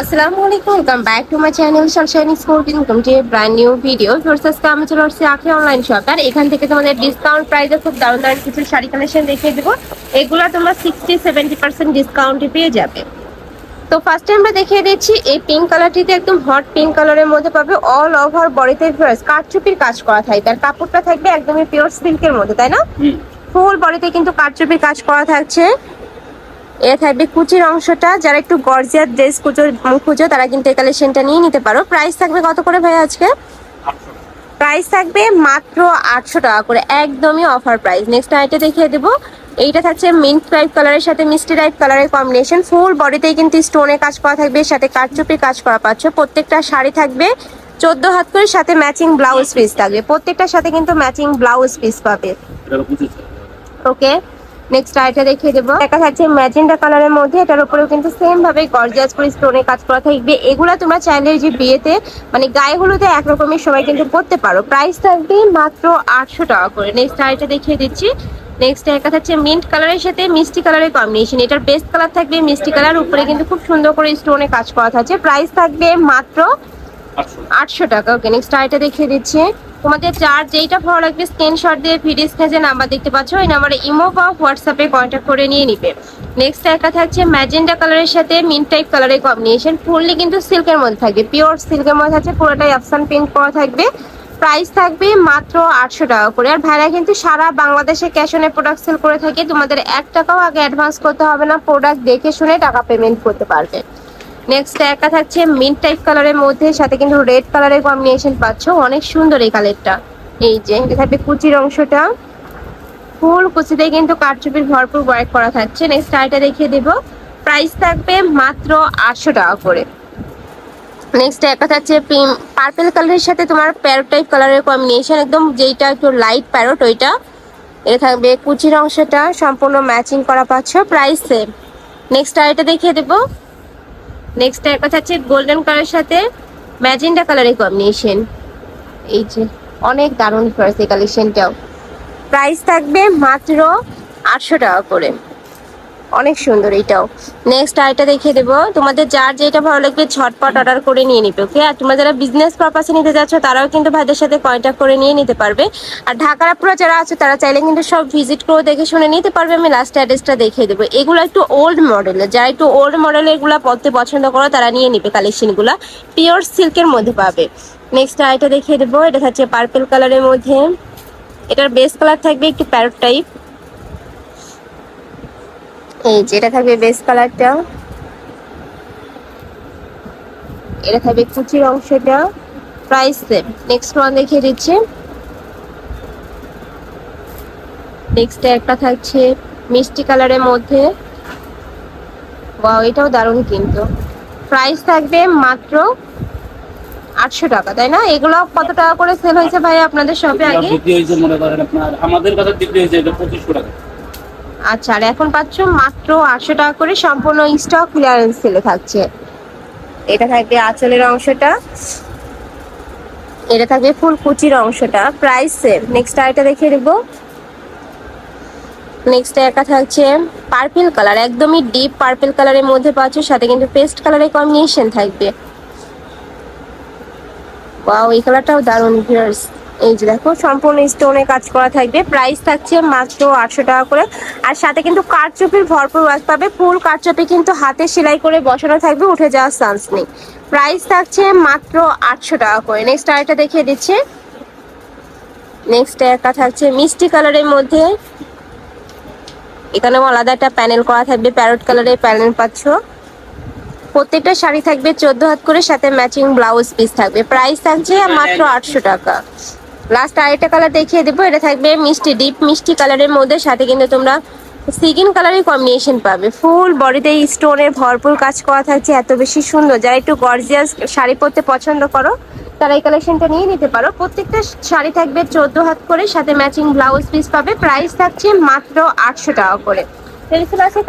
আসসালামু আলাইকুম, welcome back to my channel Sunshine sporting two brand new video. First আমি চলে আসছি আখি অনলাইন শপ। আর এখান থেকে তোমাদের ডিসকাউন্ট প্রাইসে খুব দারুণ দারুণ কিছু শাড়ি কালেকশন দেখিয়ে দেবো। এগুলো তোমরা 60-70% ডিসকাউন্টে পেয়ে যাবে। তো ফার্স্টে আমরা দেখিয়ে দিচ্ছি এই পিঙ্ক কালারটিতে, একদম হট পিঙ্ক কালারের মধ্যে পাবে। অল ওভার বডিতে কারচুপির কাজ করা থাকবে, আর কাপড়টা থাকবে একদমই পিওর সিল্কের মধ্যে, তাই না? ফুল বডিতে কিন্তু কারচুপির কাজ করা থাকছে। এ থাকবে কুচির অংশটা। যারা একটু গর্জিয়াস ড্রেস খুঁজো তারা কিন্তু এই কালেকশনটা নিয়ে নিতে পারো। প্রাইস থাকবে কত করে ভাই আজকে? প্রাইস থাকবে মাত্র 800 টাকা করে, একদমই অফার প্রাইস। নেক্সট আইটে দেখিয়ে দেবো। এইটা থাকছে মিন্ট টাইপ কালারের সাথে মিষ্টি টাইপ কালারের কম্বিনেশন। ফুল বডিতেই কিন্তু স্টোনে কাজ করা থাকবে, সাথে কারচুপির কাজ করা পাচ্ছ। প্রত্যেকটা শাড়ি থাকবে 14 হাত করে, সাথে ম্যাচিং ব্লাউজ পিস থাকবে। প্রত্যেকটার সাথে কিন্তু ম্যাচিং ব্লাউজ পিস পাবে। ওকে, নেক্সট আইটা দেখিয়ে দেবো। একটা থাকছে ম্যাজেন্ডা কালারের মধ্যে, এটার উপরেও কিন্তু সেম ভাবে গর্জিয়াস করে স্টোনে কাজ করা থাকবে। এগুলা তোমরা চাইলে যে বিয়েতে মানে গায়ে হলুদে একরকমের সবাই কিন্তু পরতে পারো। প্রাইস থাকবে মাত্র 800 টাকা করে। নেক্সট আইটা দেখিয়ে দিচ্ছি। নেক্সট একটা থাকছে মিন্ট কালারের সাথে মিষ্টি কালারের কম্বিনেশন। এটার বেস্ট কালার থাকবে মিষ্টি কালার, উপরে কিন্তু খুব সুন্দর করে স্টোনে কাজ করা থাকছে। প্রাইস থাকবে মাত্র 800 টাকা। ওকে, নেক্সট আইটা দেখিয়ে দিচ্ছি। তোমাদের যার যেইটা ভালো লাগবে স্ক্রিনশট দিয়ে ভিডিও স্ক্রিনে যে নাম্বার দেখতে পাচ্ছ ওই নাম্বারে ইমো বা হোয়াটসঅ্যাপে কন্ট্যাক্ট করে নিয়ে নিবে। নেক্সট একটা থাকছে ম্যাজেন্ডা কালারের সাথে মিন্ট টাইপ কালারের কম্বিনেশন। ফুললি কিন্তু সিল্কের মধ্যে থাকবে, পিওর সিল্কের মধ্যে থাকছে, পুরোটাই অপশন প্রিন্ট করা থাকবে। প্রাইস থাকবে মাত্র 800 টাকা করে। আর ভাইরা কিন্তু সারা বাংলাদেশে ক্যাশ অনে প্রোডাক্ট সেল করে থাকে। তোমাদের 1 টাকাও আগে অ্যাডভান্স করতে হবে না, প্রোডাক্ট দেখে শুনে টাকা পেমেন্ট করতে পারবে। নেক্সট একটা থাকছে মিন্ট টাইপ কালারের মধ্যে, সাথে কিন্তু রেড কালারের কম্বিনেশন পাচ্ছ। অনেক সুন্দর এই কালারটা। এই যে এটা থাকবে কুচির অংশটা, ফুল কুচিতে কিন্তু কারচুপির ভরপুর ওয়ার্ক করা থাকছে। নেক্সট আইটা দেখিয়ে দেব। প্রাইস থাকবে মাত্র 800 টাকা করে। নেক্সট একটা থাকছে পার্পল কালারের সাথে তোমার প্যারট টাইপ কালারের কম্বিনেশন, একদম যেইটা একটু লাইট প্যারট ওইটা। এটা থাকবে কুচির অংশটা সম্পূর্ণ ম্যাচিং করা পাচ্ছ, প্রাইস সেম। নেক্সট আইটা দেখিয়ে দেবো। নেক্সট একটা থাকছে গোল্ডেন কালারের সাথে ম্যাজেন্ডা কালারের কম্বিনেশন। এই যে অনেক দারুণ ফার্স্ট এই কালেকশনটাও। প্রাইস থাকবে মাত্র 800 টাকা করে, অনেক সুন্দর এইটাও। নেক্সট আইটা দেখিয়ে দেবো। তোমাদের যার যেটা ভালো লাগবে ঝটপট অর্ডার করে নিয়ে নিবে। ওকে, আর তোমরা যারা বিজনেস পারপাসে নিতে যাচ্ছ তারাও কিন্তু ভাইদের সাথে কন্ট্যাক্ট করে নিয়ে নিতে পারবে। আর ঢাকার আপুরা যারা আছে তারা চাইলে কিন্তু সব ভিজিট করে দেখে শুনে নিতে পারবে। আমি লাস্ট অ্যাড্রেসটা দেখিয়ে দেবো। এগুলো একটু ওল্ড মডেলের, যারা একটু ওল্ড মডেলের এগুলো পড়তে পছন্দ করো তারা নিয়ে নিবে। কালেকশনগুলো পিওর সিল্কের মধ্যে পাবে। নেক্সট আইটা দেখিয়ে দেবো। এটা হচ্ছে পার্পল কালারের মধ্যে, এটার বেস কালার থাকবে একটু প্যারট টাইপ। এই যেটা থাকবে বেস কালারটা, এটা থাকবে কুচির অংশটা, প্রাইস সেম। নেক্সট ওয়ান দেখিয়ে দিচ্ছি। নেক্সট একটা থাকছে মিষ্টি কালারের মধ্যে, ওয়াও এটাও দারুণ কিন্তু। প্রাইস থাকবে মাত্র 800 টাকা, তাই না? এগুলো কত টাকা করে সেল হয়েছে ভাই আপনাদের শপে আগে? মনে করেন আপনার আমাদের কাছে বিক্রি হয়েছে এটা 2500 টাকা। আচ্ছা, আর এখন পাচ্ছ মাত্র 800 টাকা করে, সম্পূর্ণ স্টক ক্লিয়ারেন্স সেলে থাকছে। এটা থাকবে আঁচলের অংশটা, এটা থাকবে ফুল কুচির অংশটা, প্রাইস সেম। নেক্সট আইটা দেখিয়ে দেবো। নেক্সট একটা থাকছে পার্পল কালার, একদমই ডিপ পার্পল কালারের মধ্যে পাচ্ছ, সাথে কিন্তু পেস্ট কালারের কম্বিনেশন থাকবে। ওয়াও, এই কালারটাও দারুণ ভিউয়ার্স। এই যে দেখো সম্পূর্ণ স্টোনে কাজ করা থাকবে। প্রাইস থাকছে মাত্র 800 টাকা করে। আর সাথে কিন্তু কারচুপির ভরপুর ওয়ার্ক পাবে। ফুল কারচুপি কিন্তু হাতে সেলাই করে বসানো থাকবে, উঠে যাওয়ার চান্স নেই। প্রাইস থাকছে মাত্র 800 টাকা করে। নেক্সট আরেকটা দেখিয়ে দিচ্ছি। নেক্সট একটা থাকছে মিষ্টি কালারের মধ্যে, এখানেও আলাদা একটা প্যানেল করা থাকবে, প্যারট কালারের প্যানেল পাচ্ছ। প্রত্যেকটা শাড়ি থাকবে 14 হাত করে, সাথে ম্যাচিং ব্লাউজ পিস থাকবে। প্রাইস থাকছে মাত্র 800 টাকা। লাস্ট আরেকটা কালার দেখিয়ে দেবো। এটা থাকবে মিষ্টি ডিপ মিষ্টি কালারের মধ্যে, সাথে কিন্তু তোমরা সিগিন কালারের কম্বিনেশন পাবে। ফুল বডিতে স্টোনের ভরপুর কাজ করা থাকছে, এত বেশি সুন্দর। যারা একটু গর্জিয়াস শাড়ি পরতে পছন্দ করো তারা এই কালেকশনটা নিয়ে নিতে পারো। প্রত্যেকটা শাড়ি থাকবে 14 হাত করে, সাথে ম্যাচিং ব্লাউজ পিস পাবে। প্রাইস থাকছে মাত্র 800 টাকা করে।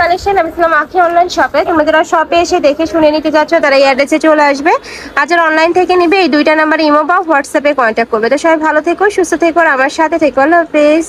কালেকশন আমি ছিলাম আখি অনলাইন শপে। তোমরা যারা শপে এসে দেখে শুনে নিতে চাচ্ছ তারা এই অ্যাড্রেসে চলে আসবে। আর যারা অনলাইন থেকে নিবে এই দুইটা নাম্বারে ইমো বা হোয়াটসঅ্যাপে কন্ট্যাক্ট করবে। তো সবাই ভালো থেকো, সুস্থ থেকো, আর আমার সাথে থেকো। আল্লাহ হাফেজ।